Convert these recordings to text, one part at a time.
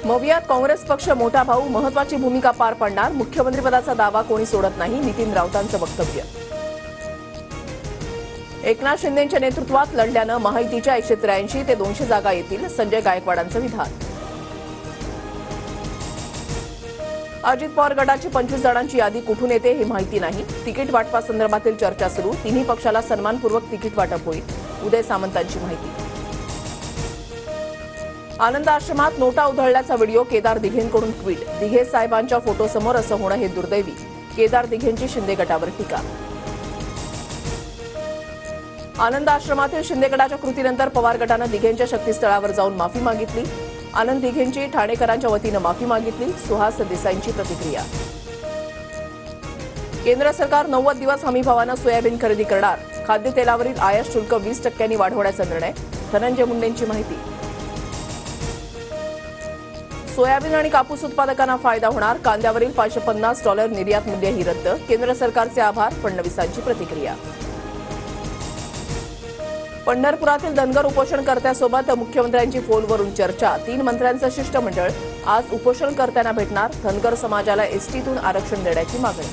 मवियात काँग्रेस पक्ष मोठा भाऊ महत्वाची भूमिका पार पाडणार, मुख्यमंत्रीपदाचा दावा कोणी सोडत नाही, नितीन राऊतांचं वक्तव्य. एकनाथ शिंदेंच्या नेतृत्वात लढल्यानं महायुतीच्या 183 ते 200 जागा येतील, संजय गायकवाडांचं विधान. अजित पवार गटाची 25 जणांची यादी कुठून येते हे माहिती नाही, तिकीट वाटपासंदर्भातील चर्चा सुरू, तिन्ही पक्षाला सन्मानपूर्वक तिकीट वाटप होईल, उदय सामंतांची माहिती. आनंद आश्रमात नोटा उधळल्याचा व्हिडिओ, केदार दिघेंकडून ट्विट. दिघे साहेबांच्या फोटोसमोर असं होणं हे दुर्दैवी, केदार दिघेंची शिंदे गटावर टीका. आनंद आश्रमातील शिंदे गटाच्या कृतीनंतर पवार गटानं दिघेंच्या शक्तीस्थळावर जाऊन माफी मागितली. आनंद दिघेंची ठाणेकरांच्या वतीनं माफी मागितली, सुहास देसाईंची प्रतिक्रिया. केंद्र सरकार 90 दिवस हमीभावानं सोयाबीन खरेदी करणार, खाद्यतेलावरील आयात शुल्क 20% वाढवण्याचा निर्णय, धनंजय मुंडेंची माहिती. सोयाबीन आणि कापूस उत्पादकांना फायदा होणार, कांद्यावरील $550 निर्यात मूल्यही रद्द, केंद्र सरकारचे आभार, फडणवीसांची प्रतिक्रिया. पंढरपुरातील धनगर उपोषणकर्त्यासोबत मुख्यमंत्र्यांची फोनवरून चर्चा, 3 मंत्र्यांचं शिष्टमंडळ आज उपोषणकर्त्यांना भेटणार, धनगर समाजाला एसटीतून आरक्षण देण्याची मागणी.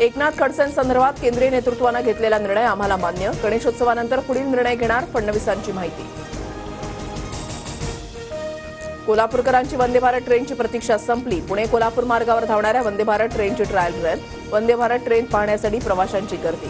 एकनाथ खडसेंसंदर्भात केंद्रीय नेतृत्वानं घेतलेला निर्णय आम्हाला मान्य, गणेशोत्सवानंतर पुढील निर्णय घेणार, फडणवीसांची माहिती. कोल्हापूरकरांची वंदे भारत ट्रेनची प्रतीक्षा संपली, पुणे कोल्हापूर मार्गावर धावणाऱ्या वंदे भारत ट्रेनची trial run, Vande Bharat train पाहण्यासाठी प्रवाशांची गर्दी.